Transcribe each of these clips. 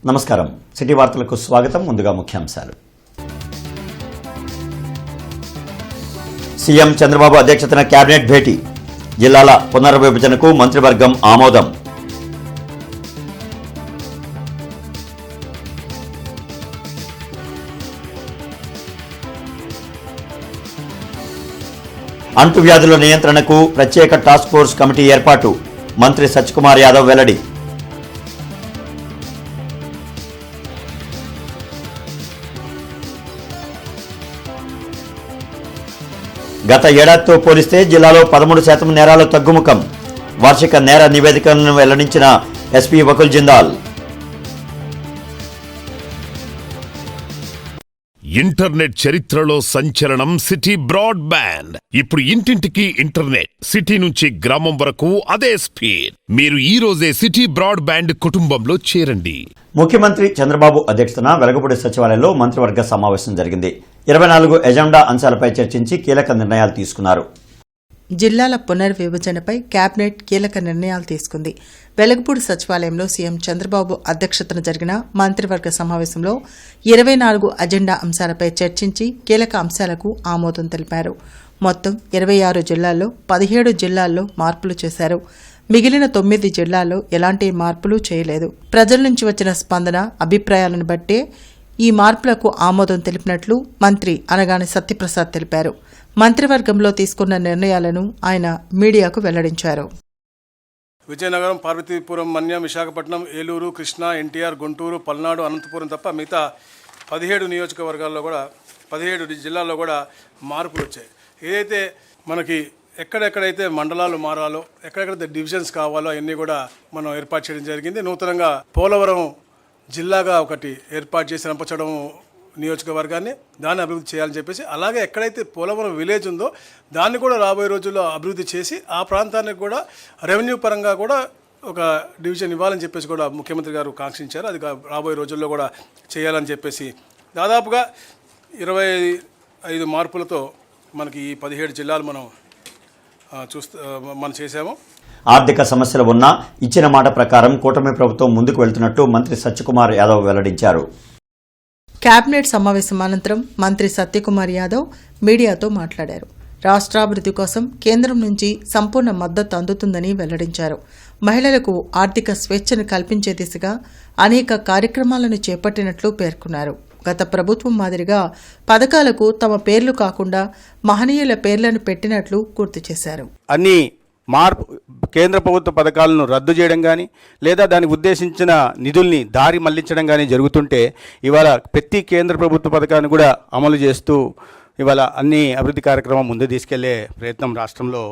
నమస్కారం. సిటీ వార్తలకు స్వాగతం. ముందుగా ముఖ్యాంశాలు. సీఎం చంద్రబాబు అధ్యక్షతన కేబినెట్ భేటీ. జిల్లాల పునర్విభజనకు మంత్రివర్గం ఆమోదం. అంటువ్యాధుల నియంత్రణకు ప్రత్యేక టాస్క్ ఫోర్స్ కమిటీ ఏర్పాటు. మంత్రి సత్యకుమార్ యాదవ్ వెల్లడి. గత ఏడాదితో పోలిస్తే జిల్లాలో 13% నేరాలు తగ్గుముఖం. వార్షిక నేర నివేదికలను వెల్లడించిన ఎస్పీ వకుల్ జిందాల్. ఇంటర్నెట్ చరిత్రలో సంచలనం సిటీ బ్రాడ్బ్యాండ్. ఇప్పుడు ఇంటింటికి ఇంటర్నెట్, సిటీ నుంచి గ్రామం వరకు అదే స్పీడ్. మీరు ఈ రోజే సిటీ బ్రాడ్బ్యాండ్ కుటుంబంలో చేరండి. ముఖ్యమంత్రి చంద్రబాబు అధ్యక్షతన వెలగపూడి సచివాలయంలో మంత్రివర్గ సమావేశం జరిగింది. 24 ఎజెండా అంశాలపై చర్చించి కీలక నిర్ణయాలు తీసుకున్నారు. జిల్లాల పునర్విభజనపై కేబినెట్ కీలక నిర్ణయాలు తీసుకుంది. వెలగపూడి సచివాలయంలో సీఎం చంద్రబాబు అధ్యక్షతన జరిగిన మంత్రివర్గ సమావేశంలో 24 అజెండా అంశాలపై చర్చించి కీలక అంశాలకు ఆమోదం తెలిపారు. మొత్తం 26 జిల్లాల్లో 17 జిల్లాల్లో మార్పులు చేశారు. మిగిలిన 9 జిల్లాల్లో ఎలాంటి మార్పులు చేయలేదు. ప్రజల నుంచి వచ్చిన స్పందన, అభిప్రాయాలను బట్టే ఈ మార్పులకు ఆమోదం తెలిపినట్లు మంత్రి అనగాని సత్యప్రసాద్ తెలిపారు. మంత్రివర్గంలో తీసుకున్న నిర్ణయాలను ఆయన మీడియాకు వెల్లడించారు. విజయనగరం, పార్వతీపురం, మన్యం, విశాఖపట్నం, ఏలూరు, కృష్ణా, ఎన్టీఆర్, గుంటూరు, పల్నాడు, అనంతపురం తప్ప మిగతా 17 నియోజకవర్గాల్లో కూడా 17 జిల్లాల్లో కూడా మార్పులు వచ్చాయి. ఏదైతే మనకి ఎక్కడెక్కడైతే మండలాలు మారాలో, ఎక్కడెక్కడైతే డివిజన్స్ కావాలో అవన్నీ కూడా మనం ఏర్పాటు చేయడం జరిగింది. నూతనంగా పోలవరం జిల్లాగా ఒకటి ఏర్పాటు చేసి రంపచోడవరం నియోజకవర్గాన్ని దాన్ని అభివృద్ధి చేయాలని చెప్పేసి, అలాగే ఎక్కడైతే పోలవరం విలేజ్ ఉందో దాన్ని కూడా రాబోయే రోజుల్లో అభివృద్ధి చేసి ఆ ప్రాంతానికి కూడా రెవెన్యూ పరంగా కూడా ఒక డివిజన్ ఇవ్వాలని చెప్పేసి కూడా ముఖ్యమంత్రి గారు కాంక్షించారు. అది రాబోయే రోజుల్లో కూడా చేయాలని చెప్పేసి దాదాపుగా 25 మార్పులతో మనకి ఈ 17 జిల్లాలు మనం చేసాము. ఆర్థిక సమస్యలు ఉన్నా ఇచ్చిన మాట ప్రకారం కూటమి ప్రభుత్వం ముందుకు వెళ్తున్నట్టు మంత్రి సత్యకుమార్ యాదవ్ వెల్లడించారు. కేబినెట్ సమావేశం అనంతరం మంత్రి సత్యకుమార్ యాదవ్ మీడియాతో మాట్లాడారు. రాష్ట్రాభివృద్ధి కోసం కేంద్రం నుంచి సంపూర్ణ మద్దతు అందుతుందని వెల్లడించారు. మహిళలకు ఆర్థిక స్వేచ్ఛను కల్పించే దిశగా అనేక కార్యక్రమాలను చేపట్టినట్లు పేర్కొన్నారు. గత ప్రభుత్వం మాదిరిగా పథకాలకు తమ పేర్లు కాకుండా మహనీయుల పేర్లను పెట్టినట్లు గుర్తు చేశారు. అన్ని కేంద్ర ప్రభుత్వ పథకాలను రద్దు చేయడం కానీ, లేదా దానికి ఉద్దేశించిన నిధుల్ని దారి మళ్లించడం కానీ జరుగుతుంటే, ఇవాళ ప్రతి కేంద్ర ప్రభుత్వ పథకాన్ని కూడా అమలు చేస్తూ ఇవాళ అన్ని అభివృద్ధి కార్యక్రమం ముందు తీసుకెళ్లే ప్రయత్నం రాష్ట్రంలో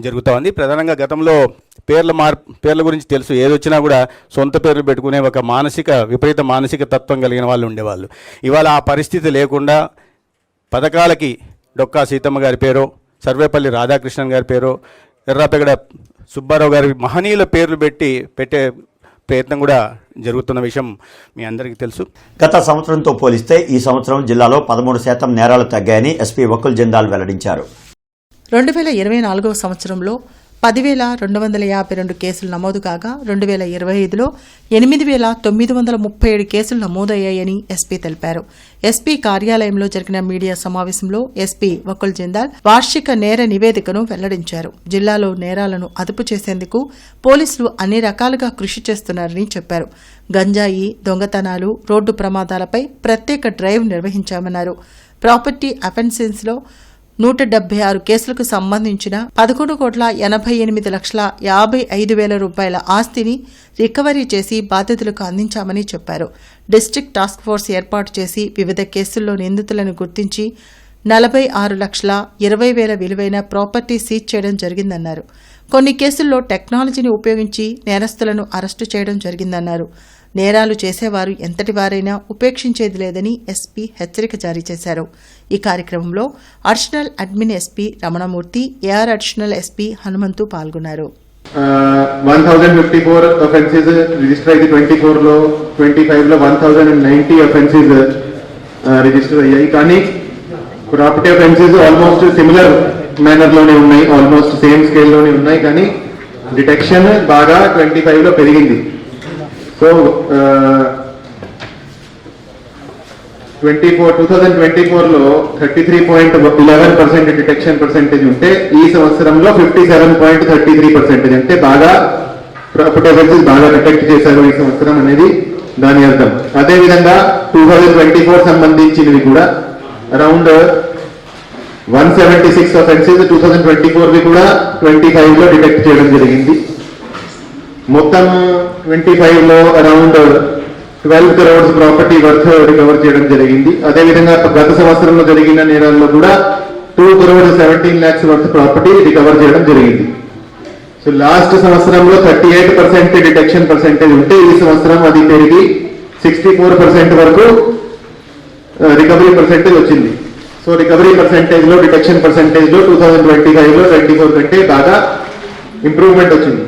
జరుగుతూ ఉంది. ప్రధానంగా గతంలో పేర్ల గురించి తెలుసు, ఏదొచ్చినా కూడా సొంత పేర్లు పెట్టుకునే ఒక విపరీత మానసిక తత్వం కలిగిన వాళ్ళు ఉండేవాళ్ళు. ఇవాళ ఆ పరిస్థితి లేకుండా పథకాలకి డొక్కా సీతమ్మ గారి పేరో, సర్వేపల్లి రాధాకృష్ణన్ గారి పేరో, ఎర్రాపెగడ సుబ్బారావు గారి మహనీయుల పేర్లు పెట్టే ప్రయత్నం కూడా జరుగుతున్న విషయం మీ అందరికీ తెలుసు. గత సంవత్సరంతో పోలిస్తే ఈ సంవత్సరం జిల్లాలో 13% నేరాలు తగ్గాయని ఎస్పీ వకుల్ జిందాల్ వెల్లడించారు. 2024 సంవత్సరంలో 10,252 కేసులు నమోదు కాగా 2025లో 8,937 కేసులు నమోదయ్యాయని ఎస్పీ తెలిపారు. ఎస్పీ కార్యాలయంలో జరిగిన మీడియా సమావేశంలో ఎస్పీ వకుల్ జిందాల్ వార్షిక నేర నివేదికను వెల్లడించారు. జిల్లాలో నేరాలను అదుపు చేసేందుకు పోలీసులు అన్ని రకాలుగా కృషి చేస్తున్నారని చెప్పారు. గంజాయి, దొంగతనాలు, రోడ్డు ప్రమాదాలపై ప్రత్యేక డ్రైవ్ నిర్వహించామన్నారు. ప్రాపర్టీ అఫెన్సెస్లో 176 కేసులకు సంబంధించిన 11,88,55,000 రూపాయల ఆస్తిని రికవరీ చేసి బాధితులకు అందించామని చెప్పారు. డిస్ట్రిక్ట్ టాస్క్ ఫోర్స్ ఏర్పాటు చేసి వివిధ కేసుల్లో నిందితులను గుర్తించి 46,20,000 విలువైన ప్రాపర్టీ సీజ్ చేయడం జరిగిందన్నారు. కొన్ని కేసుల్లో టెక్నాలజీని ఉపయోగించి నేరస్తులను అరెస్టు చేయడం జరిగిందన్నారు. నేరాలు చేసేవారు ఎంతటి వారైనా ఉపేక్షించేది లేదని ఎస్పీ హెచ్చరిక జారీ చేశారు. ఈ కార్యక్రమంలో additional admin SP Ramanamurthy, AR additional SP Hanumanthu పాల్గొన్నారు. 1054 offences రిజిస్టర్ అయితే 24లో 25లో 1090 offences రిజిస్టర్ అయ్యాయి. కానీ property offences almost similar manner లోనే ఉన్నాయి, ఆల్మోస్ట్ సేమ్ స్కేల్ లోనే ఉన్నాయి. కానీ డిటెక్షన్ బాగా 25లో పెరిగింది. సో 2024లో 33.11% డిటెక్షన్ పర్సెంటేజ్ ఉంటే ఈ సంవత్సరంలో 57.33%, అంటే బాగా ప్రాపర్టీ అఫెన్సెస్ బాగా డిటెక్ట్ చేశారు ఈ సంవత్సరం అనేది దాని అర్థం. అదేవిధంగా 2024 సంబంధించినవి కూడా అరౌండ్ 176 అఫెన్సెస్ 2024వి కూడా 25లో డిటెక్ట్ చేయడం జరిగింది. మొత్తం 25లో around 12 crores property worth recover చేయడం జరిగింది. అదేవిధంగా గత సంవత్సరంలో జరిగిన నేరాల్లో కూడా 2 crores 17 lakhs worth property recover చేయడం జరిగింది. సో లాస్ట్ సంవత్సరంలో 38% డిటెక్షన్ పర్సెంటేజ్ ఉంటే ఈ సంవత్సరం అది పెరిగి 64% వరకు రికవరీ పర్సెంటేజ్ వచ్చింది. సో రికవరీ పర్సెంటేజ్లో డిటెక్షన్ పర్సెంటేజ్లో 2025లో 24 కంటే బాగా ఇంప్రూవ్మెంట్ వచ్చింది.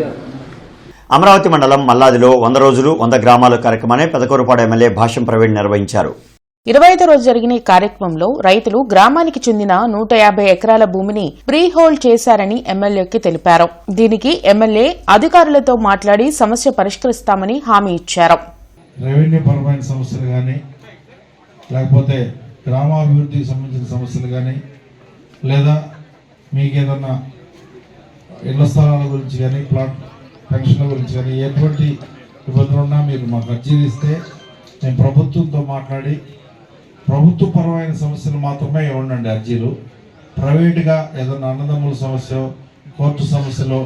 అమరావతి మండలం మల్లాదిలో 100 రోజులు 100 గ్రామాల కార్యక్రమాన్ని పెదకూరుపాడు ఎమ్మెల్యే భాష్యం ప్రవీణ్ నిర్వహించారు. 25వ రోజు జరిగిన ఈ కార్యక్రమంలో రైతులు గ్రామానికి చెందిన 150 ఎకరాల భూమిని ప్రీ హోల్డ్ చేశారని ఎమ్మెల్యేకి తెలిపారు. దీనికి ఎమ్మెల్యే అధికారులతో మాట్లాడి సమస్య పరిష్కరిస్తామని హామీ ఇచ్చారు. రెవెన్యూ పరమైన సమస్యలు కానీ, లేకపోతే గ్రామాభివృద్ధికి సంబంధించిన సమస్యలు కానీ, లేదా మీకు ఏదన్నా ఇళ్ల స్థలాల గురించి కానీ, ప్లాట్ పెన్షన్ల గురించి కానీ ఎటువంటి ఇబ్బందులు ఉన్నా మీరు మాకు అర్జీలు ఇస్తే మేము ప్రభుత్వంతో మాట్లాడి ప్రభుత్వ పరమైన సమస్యలు మాత్రమే ఇవ్వండి అర్జీలు. ప్రైవేటుగా ఏదన్నా అన్నదమ్ముల సమస్య, కోర్టు సమస్యలో,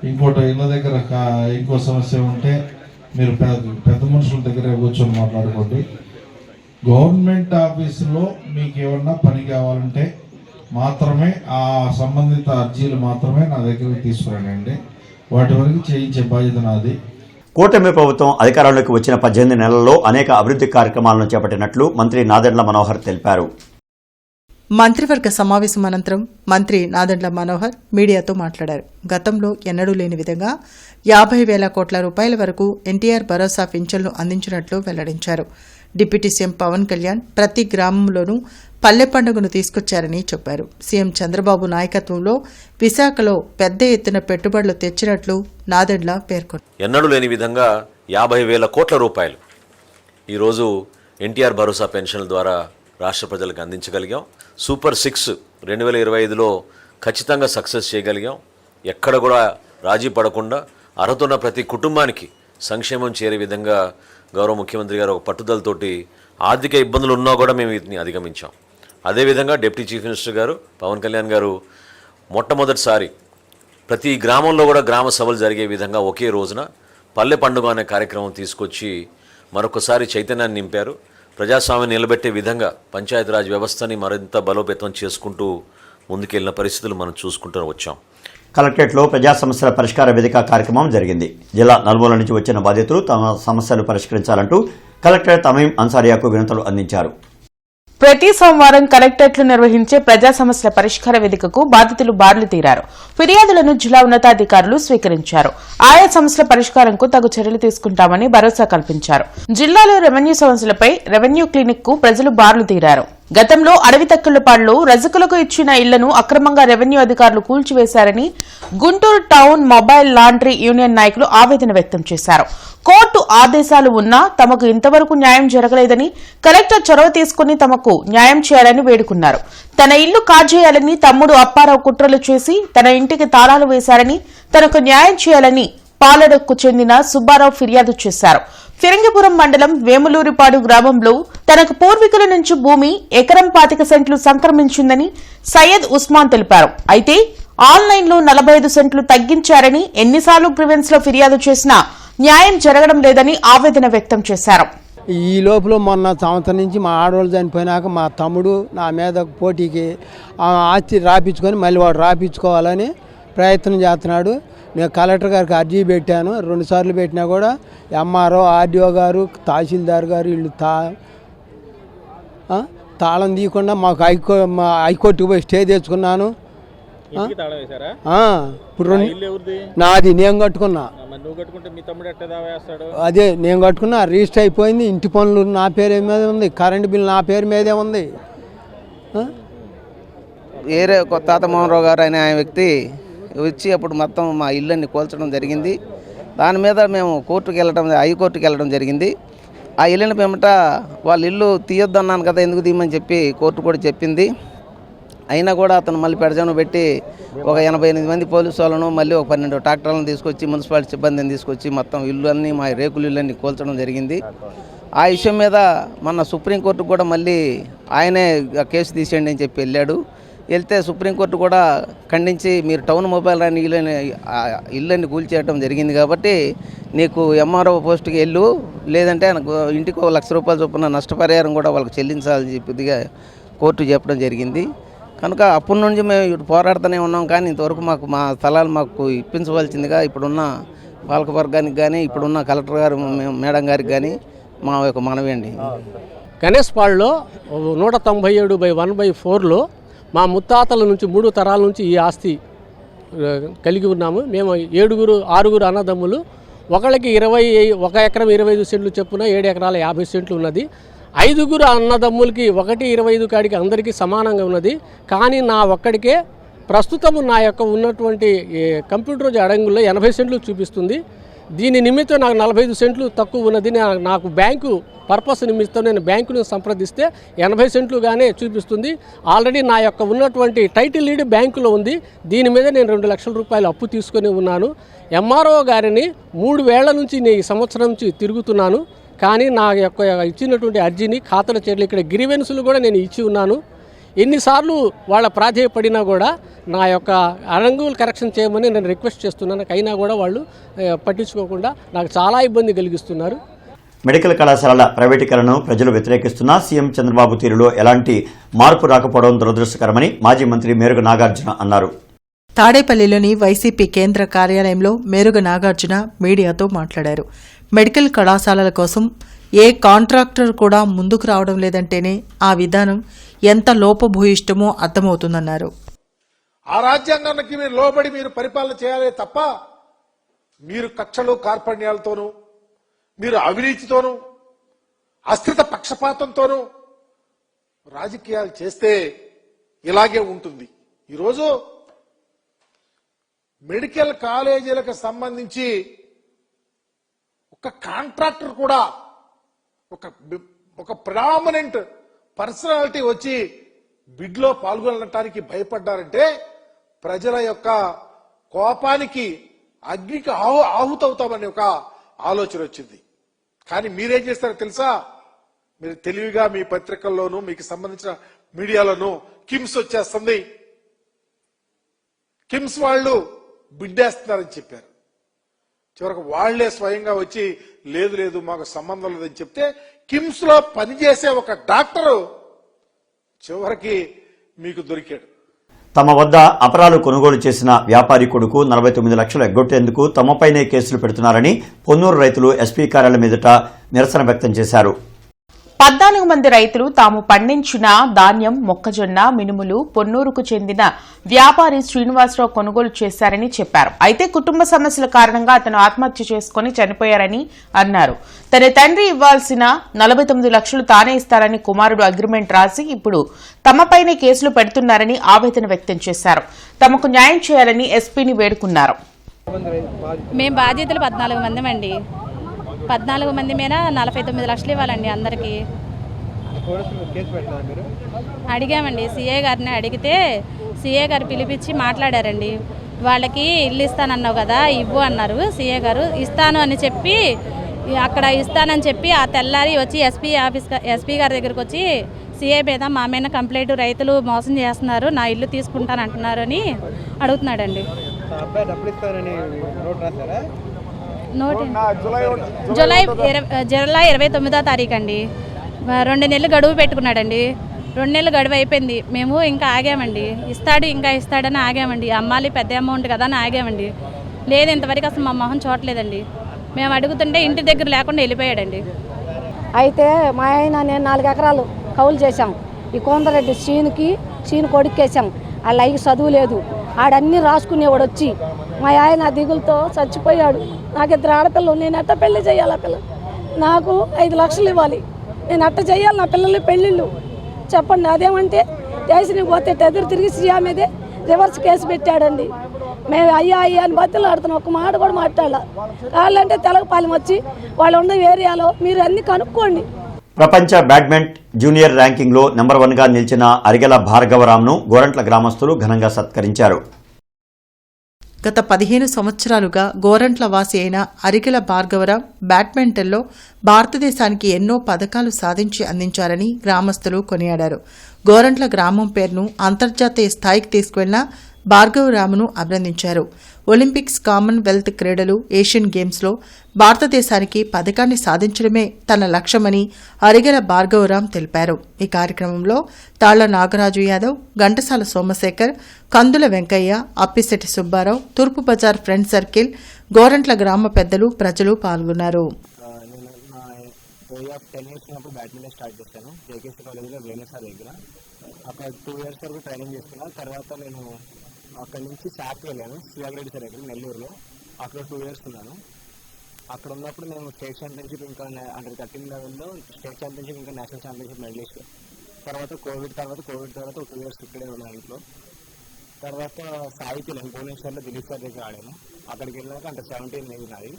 ఇంకోటి ఇళ్ళ దగ్గర ఇంకో సమస్య ఉంటే మీరు పెద్ద మనుషుల దగ్గర కూర్చొని మాట్లాడుకోండి. గవర్నమెంట్ ఆఫీసులో మీకు ఏమన్నా పని కావాలంటే మాత్రమే ఆ సంబంధిత అర్జీలు మాత్రమే నా దగ్గరికి తీసుకురండి. వాటి వరకు చేయించే బాధ్యత నాది. కూటమి ప్రభుత్వం అధికారంలోకి వచ్చిన 18 నెలల్లో అనేక అభివృద్ధి కార్యక్రమాలను చేపట్టినట్లు మంత్రి నాదెండ్ల మనోహర్ తెలిపారు. మంత్రివర్గ సమావేశం అనంతరం మంత్రి నాదెండ్ల మనోహర్ మీడియాతో మాట్లాడారు. గతంలో ఎన్నడూ లేని విధంగా 50,000 కోట్ల రూపాయల వరకు ఎన్టీఆర్ భరోసా పింఛన్లు అందించినట్లు వెల్లడించారు. డిప్యూటీ సీఎం పవన్ కళ్యాణ్ ప్రతి గ్రామంలోనూ పల్లె పండుగను తీసుకొచ్చారని చెప్పారు. సీఎం చంద్రబాబు నాయకత్వంలో విశాఖలో పెద్ద ఎత్తున పెట్టుబడులు తెచ్చినట్లు నాదెండ్ల పేర్కొన్నారు. ఎన్నడూ లేని విధంగా 50,000 కోట్ల రూపాయలు ఈరోజు ఎన్టీఆర్ భరోసా పెన్షన్ల ద్వారా రాష్ట్ర ప్రజలకు అందించగలిగాం. సూపర్ 6 2025లో ఖచ్చితంగా సక్సెస్ చేయగలిగాం. ఎక్కడ కూడా రాజీ పడకుండా అర్హత ఉన్న ప్రతి కుటుంబానికి సంక్షేమం చేరే విధంగా గౌరవ ముఖ్యమంత్రి గారు ఒక పట్టుదలతోటి ఆర్థిక ఇబ్బందులు ఉన్నా కూడా మేము వీటిని అధిగమించాం. అదేవిధంగా డిప్యూటీ చీఫ్ మినిస్టర్ గారు పవన్ కళ్యాణ్ గారు మొట్టమొదటిసారి ప్రతి గ్రామంలో కూడా గ్రామ సభలు జరిగే విధంగా ఒకే రోజున పల్లె పండుగ అనే కార్యక్రమం తీసుకొచ్చి మరొకసారి చైతన్యాన్ని నింపారు. ప్రజాస్వామ్యం నిలబెట్టే విధంగా పంచాయతీరాజ్ వ్యవస్థని మరింత బలోపేతం చేసుకుంటూ ముందుకెళ్లిన పరిస్థితులు మనం చూసుకుంటూ వచ్చాం. కలెక్టరేట్లో ప్రజా సమస్యల పరిష్కార వేదిక కార్యక్రమం జరిగింది. జిల్లా నలుమూల నుంచి వచ్చిన బాధితులు తమ సమస్యలు పరిష్కరించాలంటూ కలెక్టర్ తమీం అన్సారియాకు వినతులు అందించారు. ప్రతి సోమవారం కలెక్టరేట్లు నిర్వహించే ప్రజా సమస్యల పరిష్కార వేదికకు బాధితులు బారులు తీరారు. ఫిర్యాదులను జిల్లా ఉన్నతాధికారులు స్వీకరించారు. ఆయా సమస్యల పరిష్కారంకు తగు చర్యలు తీసుకుంటామని భరోసా కల్పించారు. జిల్లాలో రెవెన్యూ సమస్యలపై రెవెన్యూ క్లినిక్ కు ప్రజలు బారులు తీరారు. గతంలో అడవి తక్కులపాడులో రజకులకు ఇచ్చిన ఇళ్లను అక్రమంగా రెవెన్యూ అధికారులు కూల్చివేశారని Guntur town mobile laundry union నాయకులు ఆవేదన వ్యక్తం చేశారు. కోర్టు ఆదేశాలు ఉన్నా తమకు ఇంతవరకు న్యాయం జరగలేదని, కలెక్టర్ చొరవ తీసుకుని తమకు న్యాయం చేయాలని వేడుకున్నారు. తన ఇల్లు కాజేయాలని తమ్ముడు అప్పారావు కుట్రలు చేసి తన ఇంటికి తాళాలు వేశారని, తనకు న్యాయం చేయాలని పాలడకు చెందిన సుబ్బారావు ఫిర్యాదు చేశారు. ఫిరంగిపురం మండలం వేములూరిపాడు గ్రామంలో తనకు పూర్వీకుల నుంచి భూమి ఎకరం 25 సెంట్లు సంక్రమించిందని సయ్యద్ ఉస్మాన్ తెలిపారు. అయితే ఆన్లైన్లో 45 సెంట్లు తగ్గించారని, ఎన్నిసార్లు గ్రీవెన్స్ లో ఫిర్యాదు చేసినా న్యాయం జరగడం లేదని ఆవేదన వ్యక్తం చేశారు. ఈ లోపల మొన్న సంవత్సరం నుంచి మా ఆడవాళ్ళు చనిపోయినాక మా తమ్ముడు నా మీద పోటీకి ఆస్తి రాపించుకొని మళ్ళీ వాడు రాపించుకోవాలని ప్రయత్నం చేస్తున్నాడు. నేను కలెక్టర్ గారికి అర్జీ పెట్టాను. 2 సార్లు పెట్టినా కూడా ఎంఆర్ఓ, ఆర్డీఓ గారు, తహసీల్దార్ గారు వీళ్ళు తాళం తీయకుండా మాకు హైకోర్టుకు పోయి స్టే తెచ్చుకున్నాను. ఇప్పుడు నాది నేను కట్టుకున్నా. అదే నేను కట్టుకున్నా, రిజిస్టర్ అయిపోయింది. ఇంటి పనులు నా పేరు మీద ఉంది, కరెంటు బిల్ నా పేరు మీదే ఉంది. వేరే తాత మోహన్రావు గారు అనే వ్యక్తి వచ్చి అప్పుడు మొత్తం మా ఇళ్ళని కూల్చడం జరిగింది. దాని మీద మేము కోర్టుకు వెళ్ళడం, హైకోర్టుకు వెళ్ళడం జరిగింది. ఆ వెళ్ళిన పిమ్మట వాళ్ళ ఇల్లు తీయొద్దన్నాను కదా, ఎందుకు తీయమని చెప్పి కోర్టు కూడా చెప్పింది. అయినా కూడా అతను మళ్ళీ పెడజాను పెట్టి ఒక 88 మంది పోలీసు వాళ్ళను, మళ్ళీ ఒక 12 ట్రాక్టర్లను తీసుకొచ్చి, మున్సిపాలిటీ సిబ్బందిని తీసుకొచ్చి మొత్తం ఇల్లు అన్నీ, మా రేకులు ఇల్లు అన్నీ కూల్చడం జరిగింది. ఆ విషయం మీద మొన్న సుప్రీంకోర్టు కూడా మళ్ళీ ఆయనే కేసు తీసేయండి అని చెప్పి వెళ్ళాడు. వెళ్తే సుప్రీంకోర్టు కూడా ఖండించి, మీరు టౌన్ మొబైల్ రాని ఇళ్ళని కూల్చేయడం జరిగింది కాబట్టి నీకు ఎంఆర్ఓ పోస్ట్కి వెళ్ళు, లేదంటే ఇంటికి 1 లక్ష రూపాయలు చొప్పున నష్టపరిహారం కూడా వాళ్ళకి చెల్లించాలని చెప్పిదిగా కోర్టు చెప్పడం జరిగింది. కనుక అప్పటి నుంచి మేము ఇటు పోరాడుతూనే ఉన్నాం. కానీ ఇంతవరకు మాకు మా స్థలాలు మాకు ఇప్పించవలసిందిగా ఇప్పుడున్న పాలకవర్గానికి కానీ, ఇప్పుడున్న కలెక్టర్ గారు మేడం గారికి కానీ మా యొక్క మనవి అండి. గణేష్పాడులో 197/1/4లో మా ముత్తాతల నుంచి 3 తరాల నుంచి ఈ ఆస్తి కలిగి ఉన్నాము. మేము 6 అన్నదమ్ములు. ఒకళ్ళకి 1 ఎకరం 25 సెంట్లు చొప్పున 7 ఎకరాల 50 సెంట్లు ఉన్నది. 5 అన్నదమ్ములకి 1/25 కాడికి అందరికీ సమానంగా ఉన్నది. కానీ నా ఒక్కడికే ప్రస్తుతం నా యొక్క ఉన్నటువంటి కంప్యూటర్ అడంగుల్లో 80 సెంట్లు చూపిస్తుంది. దీని నిమిత్తం నాకు 45 సెంట్లు తక్కువ ఉన్నది. నాకు బ్యాంకు పర్పస్ నిమిత్తం నేను బ్యాంకును సంప్రదిస్తే 80 సెంట్లుగానే చూపిస్తుంది. ఆల్రెడీ నా యొక్క ఉన్నటువంటి టైటిల్ డీడ్ బ్యాంకులో ఉంది. దీని మీద నేను 2 లక్షల రూపాయలు అప్పు తీసుకొని ఉన్నాను. ఎంఆర్ఓ గారిని 3 వేళ్ల నుంచి నేను ఈ సంవత్సరం నుంచి తిరుగుతున్నాను. కానీ నా యొక్క ఇచ్చినటువంటి అర్జీని ఖాతాలో చేరలేదు. ఇక్కడ గ్రీవెన్సులు కూడా నేను ఇచ్చి ఉన్నాను. ఎన్నిసార్లు వాళ్ళ ప్రాధేయపడినా కూడా నా యొక్క అరంగులు కరెక్షన్ చేయమని నేను రిక్వెస్ట్ చేస్తున్నాను. అయినా కూడా వాళ్ళు పట్టించుకోకుండా నాకు చాలా ఇబ్బంది కలిగిస్తున్నారు. మెడికల్ కళాశాలల ప్రైవేటీకరణను ప్రజలు వ్యతిరేకిస్తున్నా సీఎం చంద్రబాబు తీరులో ఎలాంటి మార్పు రాకపోవడం దురదృష్టకరమని మాజీ మంత్రి మేరుగ నాగార్జున అన్నారు. తాడేపల్లిలోని వైసీపీ కేంద్ర కార్యాలయంలో మేరుగ నాగార్జున మీడియాతో మాట్లాడారు. మెడికల్ కళాశాలల కోసం ఏ కాంట్రాక్టర్ కూడా ముందుకు రావడం లేదంటేనే ఆ విధానం ఎంత లోపభూయిష్టమో అర్థమవుతుందన్నారు. ఆ రాజ్యాంగానికి మీరు లోబడి మీరు పరిపాలన చేయాలే తప్ప మీరు కక్షలు కార్పణ్యాలతోనూ, మీరు అవినీతితోనూ, అస్థిత పక్షపాతంతోనూ రాజకీయాలు చేస్తే ఇలాగే ఉంటుంది. ఈరోజు మెడికల్ కాలేజీలకు సంబంధించి ఒక కాంట్రాక్టర్ కూడా ఒక ప్రామినెంట్ పర్సనాలిటీ వచ్చి బిడ్లో పాల్గొనడానికి భయపడ్డారంటే ప్రజల యొక్క కోపానికి, అగ్నికి ఆహుతవుతామనే ఒక ఆలోచన వచ్చింది. కానీ మీరేం చేస్తారో తెలుసా? మీరు తెలివిగా మీ పత్రికల్లోనూ మీకు సంబంధించిన మీడియాలోనూ కిమ్స్ వచ్చేస్తుంది, కిమ్స్ వాళ్ళు బిడ్డేస్తున్నారని చెప్పారు. చివరికి వాళ్లే స్వయంగా వచ్చి లేదు లేదు మాకు సంబంధం లేదని చెప్తే కిమ్స్ లో పనిచేసే ఒక డాక్టరు చివరికి మీకు దొరికాడు. తమ వద్ద అపరాలు కొనుగోలు చేసిన వ్యాపారి కొడుకు 49 లక్షలు ఎగ్గొట్టేందుకు తమపైనే కేసులు పెడుతున్నారని పొన్నూరు రైతులు ఎస్పీ కార్యాలయం ఎదుట నిరసన వ్యక్తం చేశారు. 14 మంది రైతులు తాము పండించిన ధాన్యం, మొక్కజొన్న, మినుములు పొన్నూరుకు చెందిన వ్యాపారి శ్రీనివాసరావు కొనుగోలు చేశారని చెప్పారు. అయితే కుటుంబ సమస్యల కారణంగా అతను ఆత్మహత్య చేసుకుని చనిపోయారని అన్నారు. తన తండ్రి ఇవ్వాల్సిన 49 లక్షలు తానే ఇస్తారని కుమారుడు అగ్రిమెంట్ రాసి ఇప్పుడు తమపైనే కేసులు పెడుతున్నారని ఆవేదన వ్యక్తం చేశారు. తమకు న్యాయం చేయాలని ఎస్పీని వేడుకున్నారు. మేము బాధ్యతలు 14 మంది అండి. 14 మంది మీద 49 లక్షలు ఇవ్వాలండి అందరికీ. అడిగామండి, సీఏ గారిని అడిగితే సీఏ గారు పిలిపించి మాట్లాడారండి. వాళ్ళకి ఇల్లు ఇస్తానన్నావు కదా ఇవ్వు అన్నారు. సీఏ గారు ఇస్తాను అని చెప్పి అక్కడ ఇస్తానని చెప్పి ఆ తెల్లారి వచ్చి ఎస్పీ గారి దగ్గరకు వచ్చి సీఏ మీద మా మీద కంప్లైంట్, రైతులు మోసం చేస్తున్నారు, నా ఇల్లు తీసుకుంటాను అంటున్నారు అని అడుగుతున్నాడండి. జూలై 29వ తారీఖు అండి. 2 నెలలు గడువు పెట్టుకున్నాడండి. 2 నెలలు గడువు అయిపోయింది. మేము ఇంకా ఆగామండి. ఇస్తాడని ఆగామండి. అమ్మాలి పెద్ద అమౌంట్ కదా అని ఆగామండి. లేదు ఇంతవరకు అసలు మా మొహం చూడలేదండి. మేము అడుగుతుంటే ఇంటి దగ్గర లేకుండా వెళ్ళిపోయాడండి. అయితే మా ఆయన నేను 4 ఎకరాలు కౌలు చేశాం. ఈ కోందరెడ్డి సీను కొడుకేసాం. వాళ్ళ అయ్యి చదువు లేదు, ఆడన్నీ రాసుకునేవాడు వచ్చి మా ఆయన దిగులతో చచ్చిపోయాడు. నాకు 2 ఆడపిల్లలు, నేను ఎట్ట పెళ్లి చేయాలి? ఆ పిల్ల నాకు 5 లక్షలు ఇవ్వాలి, నేను అట్ట చేయాలి నా పిల్లలు పెళ్ళిళ్ళు చెప్పండి. అదేమంటే దేశానికి పోతే ఎదురు తిరిగి సీఎం మీదే రివర్స్ కేసు పెట్టాడండి. మేము అయ్యా అని బతులాడుతున్నాం, ఒక మాట కూడా మాట్లాడాల. వాళ్ళంటే తెలగపాలెం వచ్చి వాళ్ళు ఉన్న ఏరియాలో మీరు అన్ని కనుక్కోండి. ప్రపంచ బ్యాడ్మింటన్ జూనియర్ ర్యాంకింగ్లో నెంబర్ 1గా నిలిచిన అరిగెల భార్గవరాంను గోరంట్ల గ్రామస్తులు ఘనంగా సత్కరించారు. గత 15 సంవత్సరాలుగా గోరంట్ల వాసి అయిన అరిగెల భార్గవరాం బ్యాడ్మింటన్లో భారతదేశానికి ఎన్నో పథకాలు సాధించి అందించారని గ్రామస్తులు కొనియాడారు. గోరంట్ల గ్రామం పేరును అంతర్జాతీయ స్థాయికి తీసుకువెళ్లిన భార్గవరామును అభినందించారు. ఒలింపిక్స్, కామన్వెల్త్ క్రీడలు, ఏషియన్ గేమ్స్లో భారతదేశానికి పథకాన్ని సాధించడమే తన లక్ష్యమని అరిగెల భార్గవరాం తెలిపారు. ఈ కార్యక్రమంలో తాళ్ల నాగరాజు యాదవ్, ఘంటసాల సోమశేఖర్, కందుల వెంకయ్య, అప్పిశెట్టి సుబ్బారావు, తూర్పు బజార్ ఫ్రెండ్ సర్కిల్, గోరంట్ల గ్రామ పెద్దలు, ప్రజలు పాల్గొన్నారు. బ్యాడ్మింటన్ స్టార్ట్ చేశాను జేకేసీ కాలేజ్లో వేణుసార్ దగ్గర. అక్కడ 2 years వరకు ట్రైనింగ్ చేసుకున్నాను. తర్వాత నేను అక్కడి నుంచి శాక్ వెళ్ళాను, శివారెడ్డి సార్ దగ్గర నెల్లూరులో. అక్కడ 2 years ఉన్నాను. అక్కడ ఉన్నప్పుడు నేను స్టేట్ ఛాంపియన్షిప్, ఇంకా అండర్ 13 లెవెల్లో స్టేట్ ఛాంపియన్షిప్, ఇంకా నేషనల్ ఛాంపియన్షిప్ మెడలిస్ట్. తర్వాత కోవిడ్ తర్వాత ఒక 2 years ఇక్కడే ఉన్నాను ఇంట్లో. తర్వాత సాహిత్యం భువనేశ్వర్లో దిలీప్ సార్ దగ్గర ఆడాను. అక్కడికి వెళ్ళాక అండర్ 17 నేది నాది.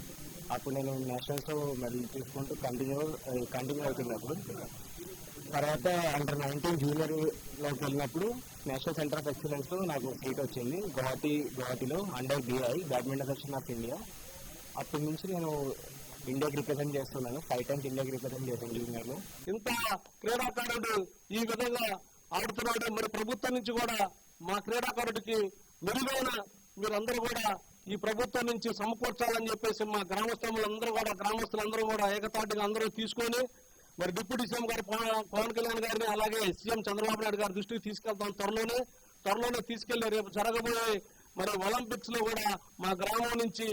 అప్పుడు నేను నేషనల్స్లో మెడల్ తీసుకుంటూ కంటిన్యూ అవుతున్నప్పుడు, తర్వాత అండర్ 19 జూనియర్లోకి వెళ్ళినప్పుడు నేషనల్ సెంటర్ ఆఫ్ ఎక్సలెన్స్లో నాకు సీట్ వచ్చింది గువాహటిలో under BI badminton section of India. అప్పటి నుంచి నేను ఇండియాకి రిప్రజెంట్ చేస్తున్నాను. 5 times ఇండియాకి రిప్రజెంట్ చేశాను జూనియర్లో. ఇంత క్రీడాకారుడు ఈ విధంగా ఆడుతున్నాడు. మరి ప్రభుత్వం నుంచి కూడా మా క్రీడాకారుడికి మెరుగైన మీరందరూ కూడా ఈ ప్రభుత్వం నుంచి సమకూర్చాలని చెప్పేసి మా గ్రామస్తులందరూ కూడా ఏకతాటిగా అందరూ తీసుకొని మరి డిప్యూటీ సీఎం గారు పవన్ కళ్యాణ్ గారిని, అలాగే సీఎం చంద్రబాబు నాయుడు గారి దృష్టికి తీసుకెళ్తాం. త్వరలోనే తీసుకెళ్లి రేపు జరగబోయే మరి ఒలింపిక్స్ లో కూడా మా గ్రామం నుంచి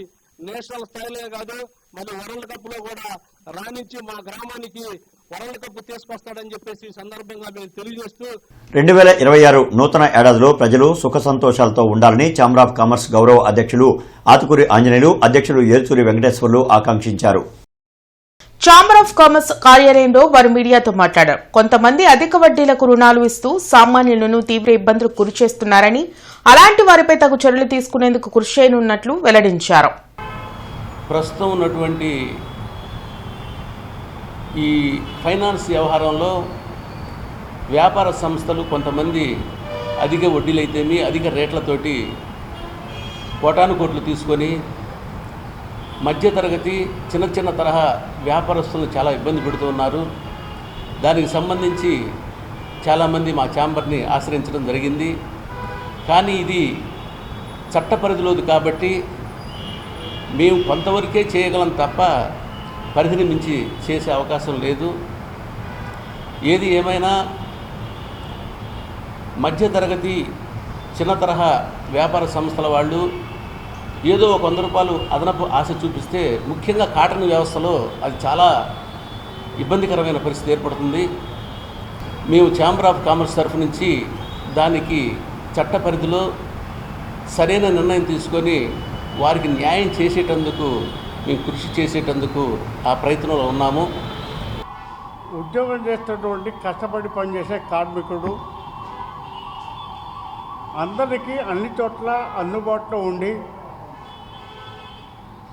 నేషనల్ స్థాయిలో కాదు మరి వరల్డ్ కప్ లో కూడా రాణించి మా గ్రామానికి వరల్డ్ కప్ తీసుకొస్తాడని చెప్పేసి ఈ సందర్భంగా మేము తెలియజేస్తూ 2026 నూతన ఏడాదిలో ప్రజలు సుఖ సంతోషాలతో ఉండాలని ఛాంబర్ ఆఫ్ కామర్స్ గౌరవ అధ్యక్షులు ఆతుకూరి ఆంజనేయులు, అధ్యక్షులు ఏల్చూరి వెంకటేశ్వర్లు ఆకాంక్షించారు. ఛాంబర్ ఆఫ్ కామర్స్ కార్యాలయంలో వారు మీడియాతో మాట్లాడారు. కొంతమంది అధిక వడ్డీలకు రుణాలు ఇస్తూ సామాన్యులను తీవ్ర ఇబ్బందులకు గురి చేస్తున్నారని, అలాంటి వారిపై తగు చర్యలు తీసుకునేందుకు కృషి చేయనున్నట్లు వెల్లడించారు. ప్రస్తుతం ఉన్నటువంటి ఈ ఫైనాన్స్ వ్యవహారంలో వ్యాపార సంస్థలు కొంతమంది అధిక వడ్డీలైతేమి అధిక రేట్లతోటి కోటాను కోట్లు తీసుకొని మధ్యతరగతి చిన్న తరహా వ్యాపారస్తులను చాలా ఇబ్బంది పెడుతున్నారు. దానికి సంబంధించి చాలామంది మా ఛాంబర్ని ఆశ్రయించడం జరిగింది. కానీ ఇది చట్ట పరిధిలోది కాబట్టి మేము కొంతవరకే చేయగలం తప్ప పరిధిని మించి చేసే అవకాశం లేదు. ఏది ఏమైనా మధ్యతరగతి చిన్న తరహా వ్యాపార సంస్థల వాళ్ళు ఏదో ఒక 100 రూపాయలు అదనపు ఆశ చూపిస్తే ముఖ్యంగా కాటన్ వ్యవస్థలో అది చాలా ఇబ్బందికరమైన పరిస్థితి ఏర్పడుతుంది. మేము ఛాంబర్ ఆఫ్ కామర్స్ తరఫు నుంచి దానికి చట్ట పరిధిలో సరైన నిర్ణయం తీసుకొని వారికి న్యాయం చేసేటందుకు మేము కృషి చేసేటందుకు ఆ ప్రయత్నంలో ఉన్నాము. ఉద్యోగం చేస్తున్నటువంటి కష్టపడి పనిచేసే కార్మికుడు అందరికీ అన్ని చోట్ల అందుబాటులో ఉండి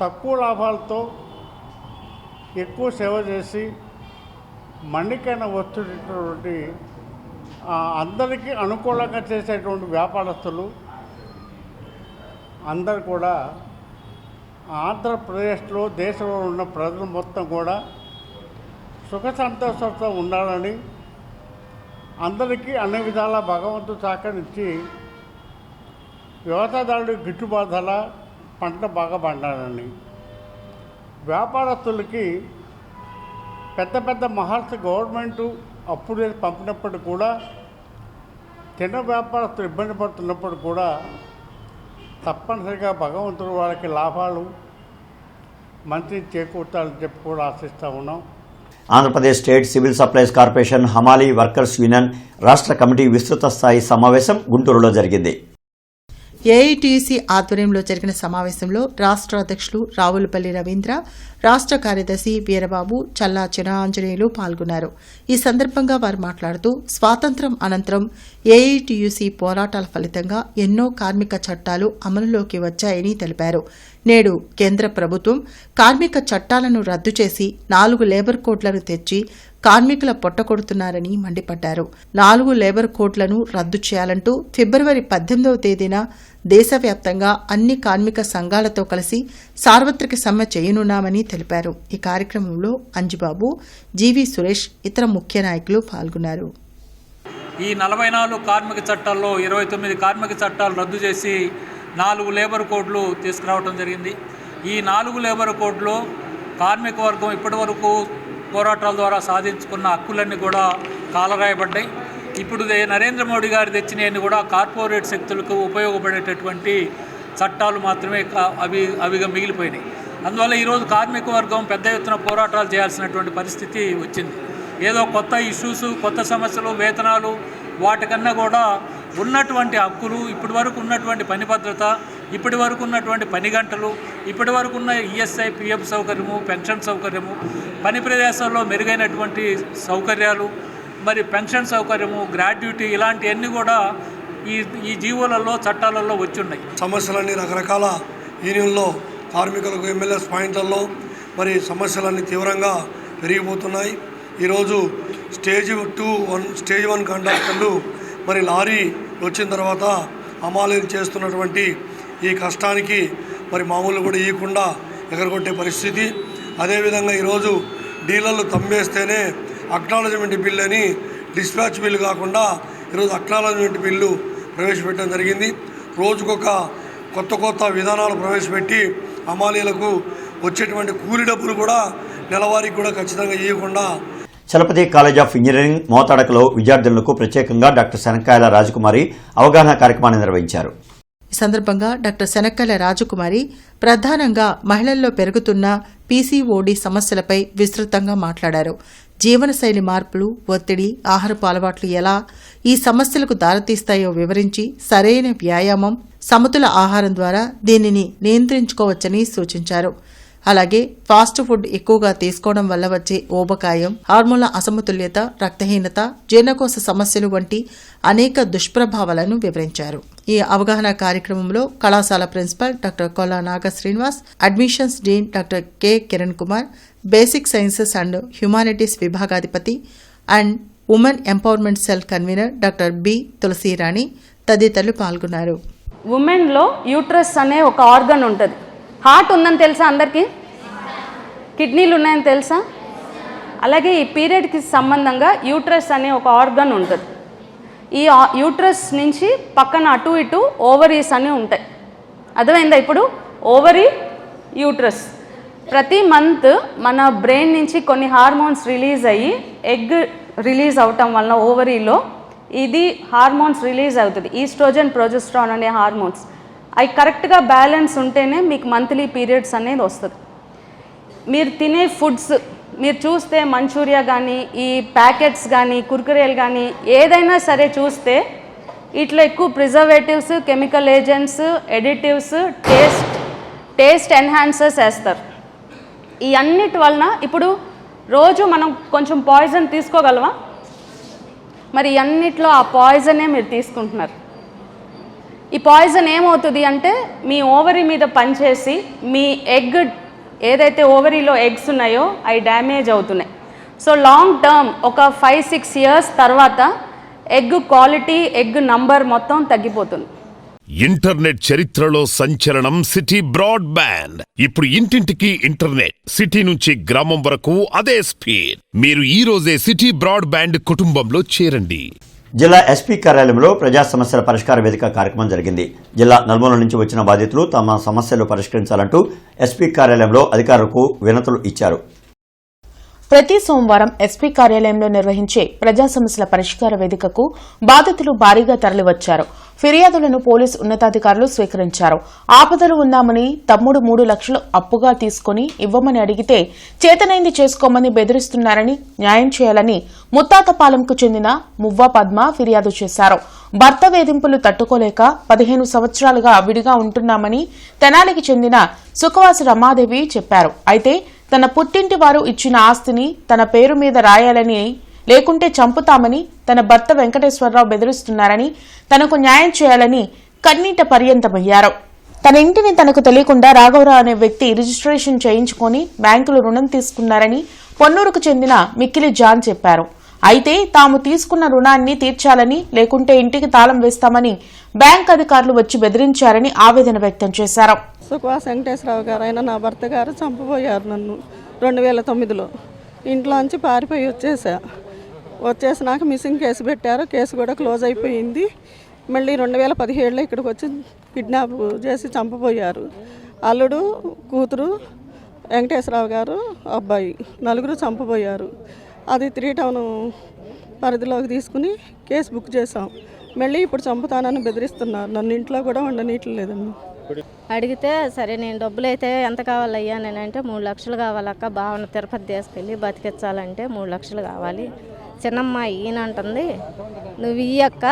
తక్కువ లాభాలతో ఎక్కువ సేవ చేసి మన్నికైనా వస్తున్నటువంటి అందరికీ అనుకూలంగా చేసేటువంటి వ్యాపారస్తులు అందరు కూడా ఆంధ్రప్రదేశ్లో దేశంలో ఉన్న ప్రజలు మొత్తం కూడా సుఖ సంతోషంతో ఉండాలని, అందరికీ అన్ని విధాలా భగవంతుడు సహకరించి వ్యవసాయదారుడికి గిట్టుబాటు ధర, పంట బాగా పండాలని, వ్యాపారస్తులకి పెద్ద మహారాష్ట్ర గవర్నమెంటు అప్పుడే పంపినప్పుడు కూడా చిన్న వ్యాపారస్తులు ఇబ్బంది పడుతున్నప్పుడు కూడా తప్పనిసరిగా భగవంతుడు వాళ్ళకి లాభాలు మంచి చేకూర్చాలని చెప్పి కూడా ఆశిస్తూ ఉన్నాం. Andhra Pradesh state civil supplies corporation హమాలీ వర్కర్స్ యూనియన్ రాష్ట్ర కమిటీ విస్తృత స్థాయి సమావేశం గుంటూరులో జరిగింది. ఏఐటీయూసీ ఆధ్వర్యంలో జరిగిన సమావేశంలో రాష్ట్ర అధ్యక్షులు రావులపల్లి రవీంద్ర, రాష్ట్ర కార్యదర్శి వీరబాబు, చల్లా చిరాంజనేయులు పాల్గొన్నారు. ఈ సందర్భంగా వారు మాట్లాడుతూ స్వాతంత్ర్యం అనంతరం ఏఐటీయూసీ పోరాటాల ఫలితంగా ఎన్నో కార్మిక చట్టాలు అమలులోకి వచ్చాయని తెలిపారు. నేడు కేంద్ర ప్రభుత్వం కార్మిక చట్టాలను రద్దు చేసి 4 లేబర్ కోడ్లను తెచ్చి కార్మికుల పొట్టకొడుతున్నారని మండిపడ్డారు. 4 లేబర్ కోడ్లను రద్దు చేయాలంటూ ఫిబ్రవరి 18వ తేదీన దేశవ్యాప్తంగా అన్ని కార్మిక సంఘాలతో కలిసి సార్వత్రిక సమ్మె చేయనున్నామని తెలిపారు. ఈ కార్యక్రమంలో అంజిబాబు, జీవీ సురేష్, ఇతర ముఖ్య నాయకులు పాల్గొన్నారు. ఈ 44 కార్మిక చట్టాల్లో 29 కార్మిక చట్టాలు రద్దు చేసి 4 లేబర్ కోడ్లు తీసుకురావడం జరిగింది. ఈ 4 లేబర్ కోడ్లో కార్మిక వర్గం ఇప్పటివరకు పోరాటాల ద్వారా సాధించుకున్న హక్కులన్నీ కూడా కాలరాయబడ్డాయి. ఇప్పుడు నరేంద్ర మోడీ గారు తెచ్చినవన్నీ కూడా కార్పొరేట్ శక్తులకు ఉపయోగపడేటటువంటి చట్టాలు మాత్రమే అవిగా మిగిలిపోయినాయి. అందువల్ల ఈరోజు కార్మిక వర్గం పెద్ద ఎత్తున పోరాటాలు చేయాల్సినటువంటి పరిస్థితి వచ్చింది. ఏదో కొత్త ఇష్యూస్, కొత్త సమస్యలు, వేతనాలు వాటికన్నా కూడా ఉన్నటువంటి హక్కులు, ఇప్పటి వరకు ఉన్నటువంటి పని భద్రత, ఇప్పటి వరకు ఉన్నటువంటి పని గంటలు, ఇప్పటి వరకు ఉన్న ఈఎస్ఐ, పిఎఫ్ సౌకర్యము, పెన్షన్ సౌకర్యము, పని ప్రదేశాల్లో మెరుగైనటువంటి సౌకర్యాలు, మరి పెన్షన్ సౌకర్యము, గ్రాడ్యుటీ, ఇలాంటివన్నీ కూడా ఈ జీవోలలో, చట్టాలలో వచ్చి ఉన్నాయి. సమస్యలన్నీ రకరకాల యూనియన్లో కార్మికులకు ఎమ్మెల్యేస్ పాయింట్లలో మరి సమస్యలన్నీ తీవ్రంగా పెరిగిపోతున్నాయి. ఈరోజు స్టేజ్ 1 కండక్టర్లు మరి లారీ వచ్చిన తర్వాత అమాలీలు చేస్తున్నటువంటి ఈ కష్టానికి మరి మామూలు కూడా ఇవ్వకుండా ఎగరగొట్టే పరిస్థితి. అదేవిధంగా ఈరోజు డీలర్లు తమ్మేస్తేనే అక్నాలజ్మెంట్ బిల్ అని డిస్పాచ్ బిల్లు కాకుండా ఈరోజు అక్నాలజ్మెంట్ బిల్లు ప్రవేశపెట్టడం జరిగింది. రోజుకొక కొత్త విధానాలు ప్రవేశపెట్టి అమాలీలకు వచ్చేటువంటి కూలి డబ్బులు కూడా నెలవారీకి కూడా ఖచ్చితంగా ఇవ్వకుండా. చలపతి కాలేజ్ ఆఫ్ ఇంజనీరింగ్ మోతాడకలో విద్యార్థులకు ప్రత్యేకంగా డాక్టర్ శనక్కాయల రాజకుమారి అవగాహన కార్యక్రమాన్ని నిర్వహించారు. ఈ సందర్భంగా డాక్టర్ శనక్కాయల రాజకుమారి ప్రధానంగా మహిళల్లో పెరుగుతున్న పీసీఓడీ సమస్యలపై విస్తృతంగా మాట్లాడారు. జీవనశైలి మార్పులు, ఒత్తిడి, ఆహారపు అలవాట్లు ఎలా ఈ సమస్యలకు దారితీస్తాయో వివరించి సరైన వ్యాయామం, సమతుల ఆహారం ద్వారా దీనిని నియంత్రించుకోవచ్చని సూచించారు. అలాగే ఫాస్ట్ ఫుడ్ ఎక్కువగా తీసుకోవడం వల్ల వచ్చే ఊబకాయం, హార్మోన్ల అసమతుల్యత, రక్తహీనత, జీర్ణకోశ సమస్యలు వంటి అనేక దుష్ప్రభావాలను వివరించారు. ఈ అవగాహన కార్యక్రమంలో కళాశాల principal doctor Kolla Naga Srinivas, admissions dean doctor K Kiran Kumar, basic sciences and humanities విభాగాధిపతి and women empowerment cell convener doctor B Tulasirani తదితరులు పాల్గొన్నారు. ఉమెన్లో యూట్రస్ అనే ఒక ఆర్గన్ ఉంటుంది. హార్ట్ ఉందని తెలుసా అందరికీ? కిడ్నీలు ఉన్నాయని తెలుసా? అలాగే ఈ పీరియడ్కి సంబంధంగా యూట్రస్ అనే ఒక ఆర్గన్ ఉంటుంది. ఈ యూట్రస్ నుంచి పక్కన అటు ఇటు ఓవరీస్ అని ఉంటాయి. అర్థమైందా? ఇప్పుడు ఓవరీ, యూట్రస్. ప్రతి మంత్ మన బ్రెయిన్ నుంచి కొన్ని హార్మోన్స్ రిలీజ్ అయ్యి ఎగ్ రిలీజ్ అవటం వలన ఓవరీలో ఇది హార్మోన్స్ రిలీజ్ అవుతుంది. ఈస్ట్రోజన్, ప్రొజెస్ట్రాన్ అనే హార్మోన్స్. అవి కరెక్ట్గా బ్యాలెన్స్ ఉంటేనే మీకు మంత్లీ పీరియడ్స్ అనేది వస్తుంది. మీరు తినే ఫుడ్స్ మీరు చూస్తే మంచూరియా కానీ, ఈ ప్యాకెట్స్ కానీ, కుర్కురేలు కానీ ఏదైనా సరే చూస్తే ఇట్లా ఎక్కువ preservatives, chemical agents, additives, taste enhancers వేస్తారు. ఈ అన్నిటి వలన ఇప్పుడు రోజు మనం కొంచెం పాయిజన్ తీసుకోగలవా? మరి అన్నిట్లో ఆ పాయిజనే మీరు తీసుకుంటున్నారు. ఈ పాయిజన్ ఏమవుతుంది అంటే మీ ఓవరీ మీద పనిచేసి మీ ఎగ్ ఏదైతే ఓవరీలో ఎగ్స్ ఉన్నాయో అవి డ్యామేజ్ అవుతున్నాయి. సో లాంగ్ టర్మ్ ఒక 5-6 years తర్వాత ఎగ్ క్వాలిటీ, ఎగ్ నంబర్ మొత్తం తగ్గిపోతుంది. ఇంటర్నెట్ చరిత్రలో సంచలనం సిటీ బ్రాడ్బ్యాండ్. ఇప్పుడు ఇంటింటికి ఇంటర్నెట్, సిటీ నుంచి గ్రామం వరకు అదే స్పీడ్. మీరు ఈ రోజే సిటీ బ్రాడ్బ్యాండ్ కుటుంబంలో చేరండి. జిల్లా ఎస్పీ కార్యాలయంలో ప్రజా సమస్యల పరిష్కార వేదిక కార్యక్రమం జరిగింది. జిల్లా నలుమూల నుంచి వచ్చిన బాధితులు తమ సమస్యలు పరిష్కరించాలంటూ ఎస్పీ కార్యాలయంలో అధికారులకు వినతులు ఇచ్చారు. ప్రతి సోమవారం ఎస్పీ కార్యాలయంలో నిర్వహించే ప్రజా సమస్యల పరిష్కార వేదికకు బాధితులు భారీగా తరలివచ్చారు. ఫిర్యాదులను పోలీసు ఉన్నతాధికారులు స్వీకరించారు. ఆపదలు ఉన్నామని తమ్ముడు 3 లక్షలు అప్పుగా తీసుకుని ఇవ్వమని అడిగితే చేతనైంది చేసుకోమని బెదిరిస్తున్నారని, న్యాయం చేయాలని ముత్తాతపాలెంకు చెందిన మువ్వ పద్మ ఫిర్యాదు చేశారు. భర్త వేధింపులు తట్టుకోలేక 15 సంవత్సరాలుగా విడిగా ఉంటున్నామని తెనాలికి చెందిన సుఖవాసి రమాదేవి చెప్పారు. అయితే తన పుట్టింటి వారు ఇచ్చిన ఆస్తిని తన పేరు మీద రాయాలని, లేకుంటే చంపుతామని తన భర్త వెంకటేశ్వరరావు బెదిరిస్తున్నారని, తనకు న్యాయం చేయాలని కన్నీట పర్యంతమయ్యారు. తన ఇంటిని తనకు తెలియకుండా రాఘవరావు అనే వ్యక్తి రిజిస్ట్రేషన్ చేయించుకుని బ్యాంకులో రుణం తీసుకున్నారని పొన్నూరుకు చెందిన మిక్కిలి జాన్ చెప్పారు. అయితే తాము తీసుకున్న రుణాన్ని తీర్చాలని, లేకుంటే ఇంటికి తాళం వేస్తామని బ్యాంక్ అధికారులు వచ్చి బెదిరించారని ఆవేదన వ్యక్తం చేశారు. సుఖవాస వెంకటేశ్వరరావు గారు ఆయన నా భర్త గారు చంపబోయారు నన్ను 2009లో. ఇంట్లోంచి పారిపోయి వచ్చేసినాక మిస్సింగ్ కేసు పెట్టారు. కేసు కూడా క్లోజ్ అయిపోయింది. మళ్ళీ 2017లో ఇక్కడికి వచ్చి కిడ్నాప్ చేసి చంపబోయారు. అల్లుడు, కూతురు, వెంకటేశ్వరరావు గారు, అబ్బాయి నలుగురు చంపబోయారు. అది 3 టౌన్ పరిధిలోకి తీసుకుని కేసు బుక్ చేసాం. మళ్ళీ ఇప్పుడు చంపుతానని బెదిరిస్తున్నారు. నన్ను ఇంట్లో కూడా ఉండనీయట్లేదండి. అడిగితే సరే నేను డబ్బులు అయితే ఎంత కావాలయ్యా నేనంటే 3 లక్షలు కావాలక్క, భావన తిరుపతి తీసుకెళ్ళి బతికించాలంటే 3 లక్షలు కావాలి. చిన్నమ్మ ఈయన అంటుంది నువ్వు ఇయ్యక్క,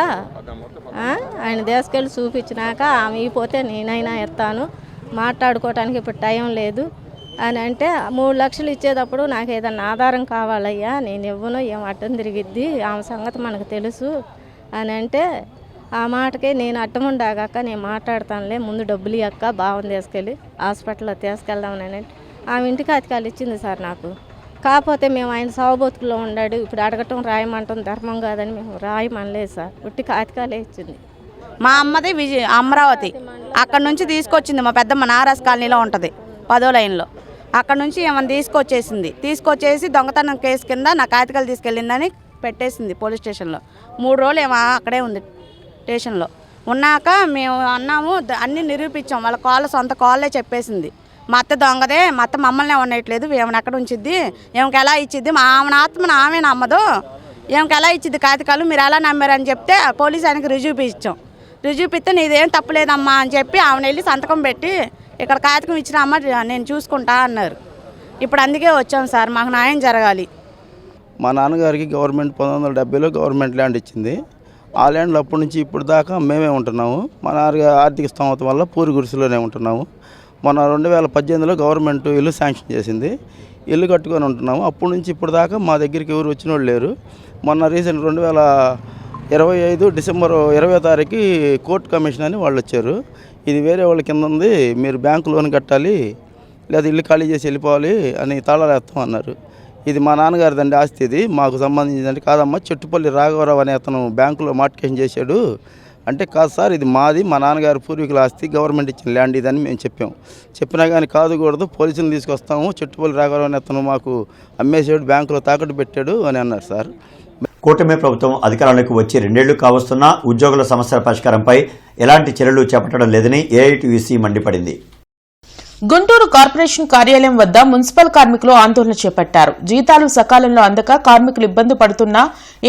ఆయన తీసుకెళ్ళి చూపించినాక ఆమె ఇపోతే నేనైనా ఎత్తాను, మాట్లాడుకోవటానికి ఇప్పుడు టైం లేదు అని అంటే 3 లక్షలు ఇచ్చేటప్పుడు నాకు ఏదన్నా ఆధారం కావాలయ్యా, నేను ఇవ్వను, ఏం అడ్డం తిరిగిద్ది, ఆమె సంగతి మనకు తెలుసు అని అంటే ఆ మాటకే నేను అట్టముండాగాక నేను మాట్లాడతానులే, ముందు డబ్బులు ఇయ్యక్క, భావం తీసుకెళ్ళి హాస్పిటల్లో తీసుకెళ్దామని అంటే ఆమె ఇంటికి అధికారులు ఇచ్చింది సార్ నాకు. కాకపోతే మేము ఆయన సాగుబతుకులో ఉన్నాడు, ఇప్పుడు అడగటం రాయమంటాం ధర్మం కాదని మేము రాయమనలేదు సార్, ఉట్టి కాతికాలే ఇచ్చింది. మా అమ్మది అమరావతి, అక్కడ నుంచి తీసుకొచ్చింది. మా పెద్దమ్మ నారాస్ కాలనీలో ఉంటుంది 10వ లైన్లో. అక్కడ నుంచి ఏమైనా తీసుకొచ్చేసి దొంగతనం కేసు కింద నా కాతికాలు తీసుకెళ్ళిందని పెట్టేసింది పోలీస్ స్టేషన్లో. 3 రోజులు ఏమో అక్కడే ఉంది స్టేషన్లో. ఉన్నాక మేము అన్నాము, అన్నీ నిరూపించాం. వాళ్ళ సొంత కాళ్ళే చెప్పేసింది మా అత్త దొంగదే, మా అత్త మమ్మల్ని ఉండట్లేదు, ఏమైనా ఎక్కడ ఉంచిద్ది, ఏమికి ఎలా ఇచ్చిద్ది, మా ఆమె ఆత్మను ఆమె నమ్మదు, ఏమికి ఎలా ఇచ్చిద్ది కాతికాలు, మీరు ఎలా నమ్మారని చెప్తే పోలీసు ఆయనకి రుజువు ఇచ్చాం. రుజువు ఇస్తే నీదేం తప్పలేదమ్మా అని చెప్పి ఆమెను వెళ్ళి సంతకం పెట్టి ఇక్కడ కాగితం ఇచ్చిన అమ్మ నేను చూసుకుంటా అన్నారు. ఇప్పుడు అందుకే వచ్చాం సార్, మాకు న్యాయం జరగాలి. మా నాన్నగారికి గవర్నమెంట్ 1970లో గవర్నమెంట్ ల్యాండ్ ఇచ్చింది. ఆ ల్యాండ్లో అప్పటి నుంచి ఇప్పుడు దాకా మేమే ఉంటున్నాము. మా నాన్నగారి ఆర్థిక స్తోమత వల్ల పూరి గుడిసెలోనే ఉంటున్నాము. మొన్న 2018లో గవర్నమెంట్ ఇల్లు శాంక్షన్ చేసింది, ఇల్లు కట్టుకొని ఉంటున్నాము. అప్పటి నుంచి ఇప్పుడు దాకా మా దగ్గరికి ఎవరు వచ్చిన వాళ్ళు లేరు. మొన్న రీసెంట్ 2025 డిసెంబర్ 20వ తారీఖు కోర్టు కమిషన్ అని వాళ్ళు వచ్చారు. ఇది వేరే వాళ్ళ కింద ఉంది, మీరు బ్యాంకు లోన్ కట్టాలి, లేదా ఇల్లు ఖాళీ చేసి వెళ్ళిపోవాలి అని తాళాలు వేస్తాం అన్నారు. ఇది మా నాన్నగారిదండి ఆస్తి, ఇది మాకు సంబంధించిందంటే. కాదమ్మా, చెట్టుపల్లి రాఘవరావు అనే అతను బ్యాంకులో మార్టికేషన్ చేశాడు అంటే, కాదు సార్ ఇది మాది, మా నాన్నగారి పూర్వీకుల ఆస్తి, గవర్నమెంట్ ఇచ్చిన ల్యాండ్ ఇదని మేము చెప్పినా కానీ కాదుకూడదు, పోలీసులు తీసుకొస్తాము, చెట్టుపల్లి రాఘవరావు అనే అతను మాకు అమ్మేసాడు, బ్యాంకులో తాకట్టు పెట్టాడు అని అన్నారు సార్. కూటమి ప్రభుత్వం అధికారంలోకి వచ్చి 2 ఏళ్లు కావస్తున్నా ఉద్యోగుల సమస్యల పరిష్కారంపై ఎలాంటి చర్యలు చేపట్టడం లేదని ఏఐటీయూసీ మండిపడింది. గుంటూరు కార్పొరేషన్ కార్యాలయం వద్ద మున్సిపల్ కార్మికులు ఆందోళన చేపట్టారు. జీతాలు సకాలంలో అందక కార్మికులు ఇబ్బంది పడుతున్నా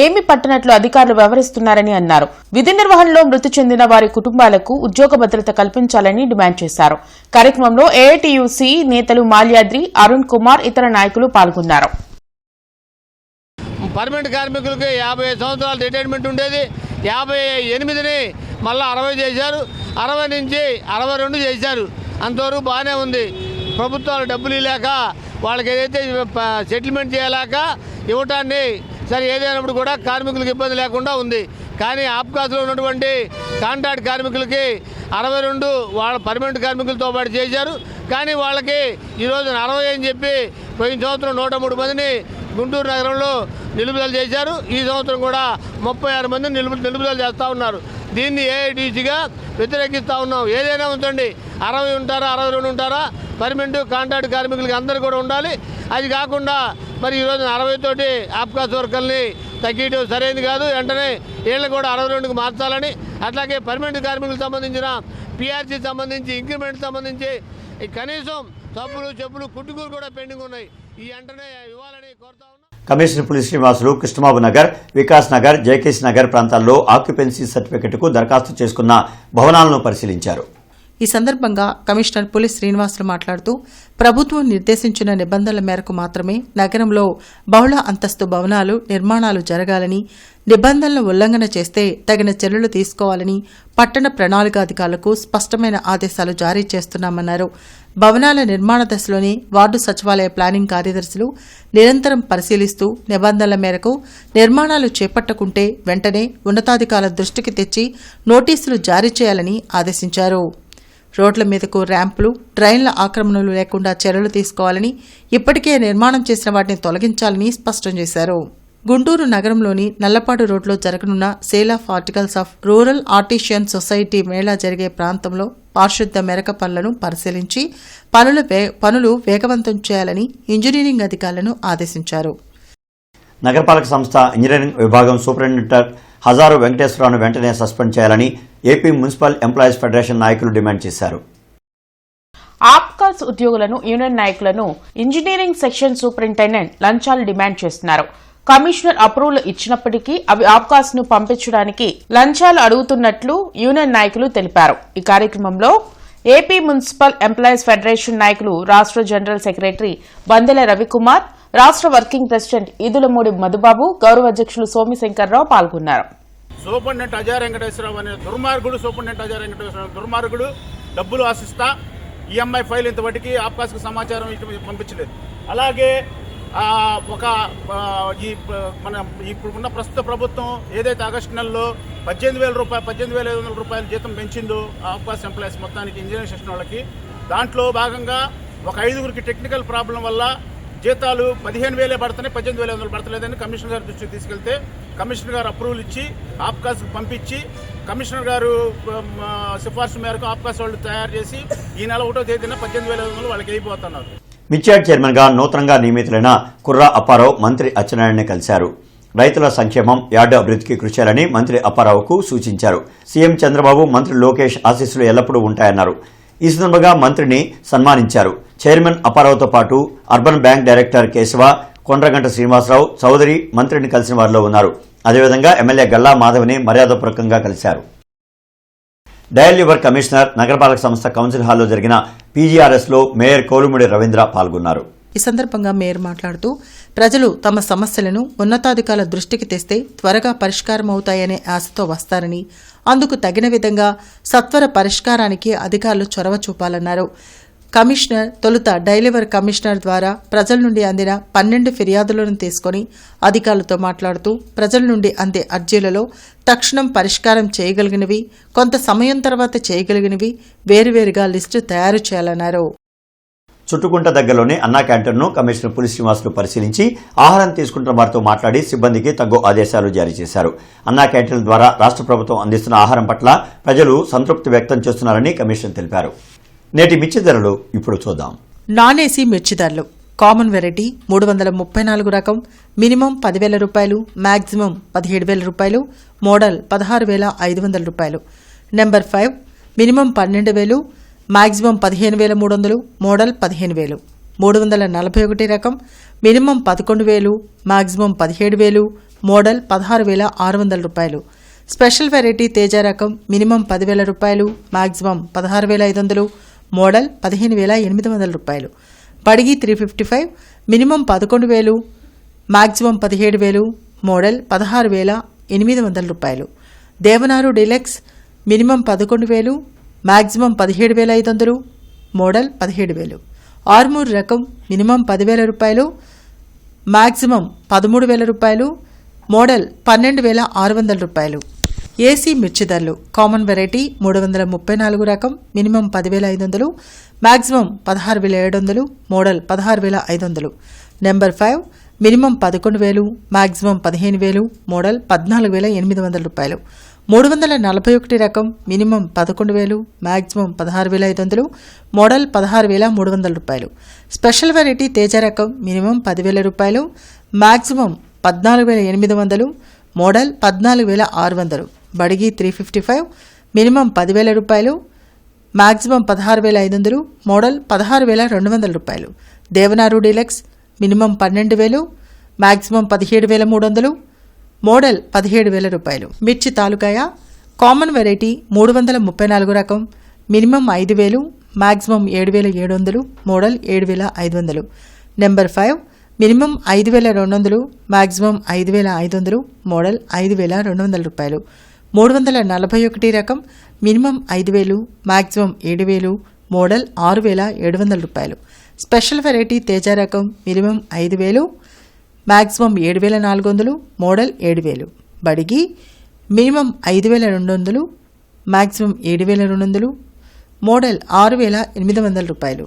ఏమీ పట్టనట్లు అధికారులు వ్యవహరిస్తున్నారని అన్నారు. విధి నిర్వహణలో మృతి చెందిన వారి కుటుంబాలకు ఉద్యోగ భద్రత కల్పించాలని డిమాండ్ చేశారు. కార్యక్రమంలో ఏఐటీయూసీ నేతలు మాల్యాద్రి, అరుణ్ కుమార్, ఇతర నాయకులు పాల్గొన్నారు. పర్మనెంట్ కార్మికులకి 55 సంవత్సరాలు రిటైర్మెంట్ ఉండేది, 58ని మళ్ళీ 60 చేశారు, 60 నుంచి 62 చేశారు. అంతవరకు బాగానే ఉంది. ప్రభుత్వాలు డబ్బులు లేక వాళ్ళకి ఏదైతే సెటిల్మెంట్ చేయలేక ఇవ్వటాన్ని సరే ఏదైనప్పుడు కూడా కార్మికులకు ఇబ్బంది లేకుండా ఉంది. కానీ ఆప్కాస్లో ఉన్నటువంటి కాంట్రాక్ట్ కార్మికులకి 62 వాళ్ళ పర్మనెంట్ కార్మికులతో పాటు చేశారు. కానీ వాళ్ళకి ఈరోజు 60 అని చెప్పి పోయిన సంవత్సరం 103 మందిని గుంటూరు నగరంలో నిలుపుదల చేశారు. ఈ సంవత్సరం కూడా 36 మందిని నిలుపుదల చేస్తూ ఉన్నారు. దీన్ని ఏఐటీసీగా వ్యతిరేకిస్తూ ఉన్నాం. ఏదైనా ఉంచండి, 60 ఉంటారా, 62 ఉంటారా, పర్మనెంట్ కాంట్రాక్ట్ కార్మికులకి అందరూ కూడా ఉండాలి. అది కాకుండా మరి ఈరోజు 60 తోటి ఆప్కాస్ వర్కర్ని తగ్గించడం సరైనది కాదు. వెంటనే వీళ్ళని కూడా 62కి మార్చాలని, అట్లాగే పర్మనెంట్ కార్మికులకు సంబంధించిన పిఆర్సీ సంబంధించి ఇంక్రిమెంట్ సంబంధించి కనీసం తప్పులు చెప్పులు కుట్టుకూలు కూడా పెండింగ్ ఉన్నాయి. ఈ వెంటనే ఇవ్వాలని కోరుతా ఉన్నాం. కమిషనర్ పులి శ్రీనివాసులు కృష్ణబాబు నగర్, వికాస్ నగర్, జయకేశ్ నగర్ ప్రాంతాల్లో ఆక్యుపెన్సీ సర్టిఫికెట్కు దరఖాస్తు చేసుకున్న భవనాలను పరిశీలించారు. ఈ సందర్భంగా కమిషనర్ పులి శ్రీనివాసులు మాట్లాడుతూ ప్రభుత్వం నిర్దేశించిన నిబంధనల మేరకు మాత్రమే నగరంలో బహుళ అంతస్తు భవనాలు నిర్మాణాలు జరగాలని, నిబంధనల ఉల్లంఘన చేస్తే తగిన చర్యలు తీసుకోవాలని పట్టణ ప్రణాళికాధికారులకు స్పష్టమైన ఆదేశాలు జారీ చేస్తున్నామన్నారు. భవనాల నిర్మాణ దశలోనే వార్డు సచివాలయ ప్లానింగ్ కార్యదర్శులు నిరంతరం పరిశీలిస్తూ నిబంధనల మేరకు నిర్మాణాలు చేపట్టకుంటే వెంటనే ఉన్నతాధికారుల దృష్టికి తెచ్చి నోటీసులు జారీ చేయాలని ఆదేశించారు. రోడ్ల మీదకు ర్యాంపులు, డ్రైన్ల ఆక్రమణలు లేకుండా చర్యలు తీసుకోవాలని, ఇప్పటికే నిర్మాణం చేసిన వాటిని తొలగించాలని స్పష్టం చేశారు. గుంటూరు నగరంలోని నల్లపాడు రోడ్లో జరగనున్న sale of articles of rural artisan society Mela జరిగే ప్రాంతంలో పారిశుద్ధ్య మెరక పనులను పరిశీలించి పనులు వేగవంతం చేయాలని ఇంజనీరింగ్ అధికారులను ఆదేశించారు. నగరపాలక సంస్థ ఇంజనీరింగ్ విభాగం సూపరింటెండెంట్ హజారు వెంకటేశ్వరరావును వెంటనే సస్పెండ్ చేయాలని ఏపీ మున్సిపల్ ఎంప్లాయీస్ ఫెడరేషన్ నాయకులు డిమాండ్ చేశారు. ఆప్కాస్ ఉద్యోగులను, యూనియన్ నాయకులను ఇంజనీరింగ్ సెక్షన్ సూపరింటెండెంట్ లంచాలు డిమాండ్ చేస్తున్నారు. కమిషనర్ అప్రూవల్ ఇచ్చినప్పటికీ అవి ఆప్కాస్ ను పంపించడానికి లంచాలు అడుగుతున్నట్లు యూనియన్ నాయకులు తెలిపారు. ఈ కార్యక్రమంలో ఏపీ మున్సిపల్ ఎంప్లాయీస్ ఫెడరేషన్ నాయకులు రాష్ట్ర జనరల్ సెక్రటరీ బందెల రవికుమార్, రాష్ట్ర వర్కింగ్ ప్రెసిడెంట్ ఈదులమూడి మధుబాబు, గౌరవ అధ్యక్షులు సోమిశంకర్రావు పాల్గొన్నారు. సూపరింటెండెంట్ అజయ్ వెంకటేశ్వరరావు అనే దుర్మార్గుడు, సూపరింటెండెంట్ అజయ్ వెంకటేశ్వరరావు దుర్మార్గుడు డబ్బులు ఆశిస్తా ఈఎంఐ ఫైల్ ఇంతవరకు ఆప్కాస్కి సమాచారం పంపించలేదు. అలాగే ఇప్పుడున్న ప్రస్తుత ప్రభుత్వం ఏదైతే ఆగస్టు నెలలో 18,500 రూపాయలు జీతం పెంచిందో ఆప్కాస్ ఎంప్లాయీస్ మొత్తానికి ఇంజనీరింగ్ సెక్షన్ వాళ్ళకి, దాంట్లో భాగంగా ఒక 5గురికి టెక్నికల్ ప్రాబ్లం వల్ల జీతాలు 15,000 పడుతున్నాయి, 18,500 పడతలేదని కమిషనర్ గారి దృష్టికి తీసుకెళ్తే కమిషనర్ గారు అప్రూవల్ ఇచ్చి ఆప్కాస్కి పంపించి కమిషనర్ గారు సిఫార్సు మేరకు ఆప్కాస్ వాళ్ళు తయారు చేసి ఈ నెల 1వ తేదీన 18,500 వాళ్ళకి అయిపోతున్నారు. మిర్చాడ్ చైర్మన్ గా నూతనంగా నియమితులైన కుర్రా అప్పారావు మంత్రి అచ్చెన్నాయుడిని కలిశారు. రైతుల సంక్షేమం, యార్డు అభివృద్ధికి కృషి చేయాలని మంత్రి అప్పారావుకు సూచించారు. సీఎం చంద్రబాబు, మంత్రి లోకేష్ ఆశీస్సులు ఎల్లప్పుడూ ఉంటాయన్నారు. ఈ సందర్భంగా మంత్రిని సన్మానించారు. చైర్మన్ అప్పారావుతో పాటు urban bank director Keshava, Kondraganta Srinivasarao Chowdary మంత్రిని కలిసిన వారిలో ఉన్నారు. అదేవిధంగా ఎమ్మెల్యే గల్లా మాధవిని మర్యాదపూర్వకంగా కలిశారు. డయల్ లివర్ కమిషనర్ నగరపాలక సంస్థ కౌన్సిల్ హాల్లో జరిగిన పీజీఆర్ఎస్ లో మేయర్ కోలుముడి రవీంద్ర పాల్గొన్నారు. ఈ సందర్భంగా మేయర్ మాట్లాడుతూ ప్రజలు తమ సమస్యలను ఉన్నతాధికారుల దృష్టికి తెస్తే త్వరగా పరిష్కారం అవుతాయనే ఆశతో వస్తారని, అందుకు తగిన విధంగా సత్వర పరిష్కారానికి అధికారులు చొరవ చూపాలన్నారు. కమిషనర్ తొలుత డైలివర్ కమిషనర్ ద్వారా ప్రజల నుండి అందిన 12 ఫిర్యాదులను తీసుకుని అధికారులతో మాట్లాడుతూ ప్రజల నుండి అందే అర్జీలలో తక్షణం పరిష్కారం చేయగలిగినవి, కొంత సమయం తర్వాత చేయగలిగినవి వేరువేరుగా లిస్టు తయారు చేయాలన్నారు. చుట్టుకుంట దగ్గరలోని అన్నా క్యాంటీన్ను కమిషనర్ పులి శ్రీనివాసులు పరిశీలించి ఆహారం తీసుకుంటున్న వారితో మాట్లాడి సిబ్బందికి తగు ఆదేశాలు జారీ చేశారు. అన్నా క్యాంటీన్ల ద్వారా రాష్ట్ర ప్రభుత్వం అందిస్తున్న ఆహారం పట్ల ప్రజలు సంతృప్తి వ్యక్తం చేస్తున్నారని కమిషనర్ తెలిపారు. నేటి మిర్చి ధరలు ఇప్పుడు చూద్దాం. నాన్ ఏసీ మిర్చి ధరలు: కామన్ వెరైటీ 334 రకం మినిమం 10,000 రూపాయలు, మాక్సిమం 17,000 రూపాయలు, మోడల్ 16,500 రూపాయలు. Number 5 minimum 12,000, maximum 15,300, model 15,000. 341 రకం మినిమం 11,000, మాక్సిమం 17,000, మోడల్ 16,600 రూపాయలు. స్పెషల్ వెరైటీ తేజ రకం మినిమం 10,000 రూపాయలు, మాక్సిమం 16,500, మోడల్ 15,800 రూపాయలు. బడిగి 355 మినిమం 11,000, మాక్సిమం 17,000, మోడల్ 16,800 రూపాయలు. దేవనారు deluxe minimum 11,000, maximum 17,500, model 17,000. Armoor రకం మినిమం 10,000 రూపాయలు, మాక్సిమం 13,000 రూపాయలు, మోడల్ 12,600 రూపాయలు. ఏసీ మిర్చి ధరలు: కామన్ వెరైటీ 334 రకం minimum 10,500, maximum 16,700, model 16,500. Number 5 minimum 11,000, maximum 15,000, model 14,800 రూపాయలు. 341 రకం మినిమం 11,000, మాక్సిమం 16,500, మోడల్ 16,300 రూపాయలు. స్పెషల్ వెరైటీ తేజ రకం మినిమం 10,000 రూపాయలు, మాక్సిమం 14,800, మోడల్ 14,600. బడిగి 355 మినిమం 10,000 రూపాయలు, మాక్సిమం 16,500, మోడల్ 16,200 రూపాయలు. దేవనారు డీలక్స్ మినిమం 12,000, మాక్సిమం 17,300, మోడల్ 17,000 రూపాయలు. మిర్చి తాలూకాయ కామన్ వెరైటీ 334 రకం, minimum 5,000, maximum 7,700, model 7,500. Number 5 minimum 5,200, maximum 5,500, model 5,200 రూపాయలు. 341 రకం, మినిమం 5,000, మాక్సిమం 7,000, మోడల్ 6,700 రూపాయలు. స్పెషల్ వెరైటీ తేజ రకం minimum 5,000, maximum 7,400, model 7,000. Byadgi minimum 5,200, maximum 7,200, model 6,800 రూపాయలు.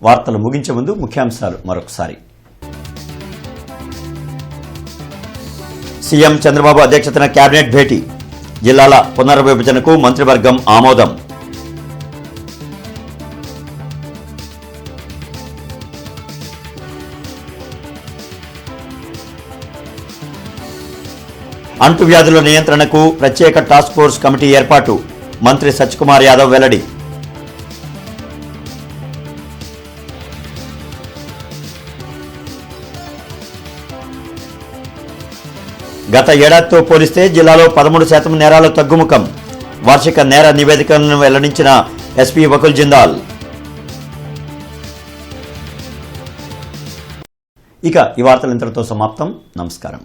వార్తలు ముగించే ముందు ముఖ్యాంశాలు మరొకసారి. సీఎం చంద్రబాబు అధ్యక్షతన కేబినెట్ భేటీ, జిల్లాల పునర్విభజనకు మంత్రివర్గం ఆమోదం. అంటువ్యాధుల నియంత్రణకు ప్రత్యేక టాస్క్ ఫోర్స్ కమిటీ ఏర్పాటు, మంత్రి సత్యకుమార్ యాదవ్ వెల్లడి. గత ఏడాదితో పోలిస్తే జిల్లాలో 13% నేరాలు తగ్గుముఖం, వార్షిక నేర నివేదికలను వెల్లడించిన ఎస్పీ వకుల్ జిందాల్. ఇక ఈ వార్తలు ఇంతటితో సమాప్తం. నమస్కారం.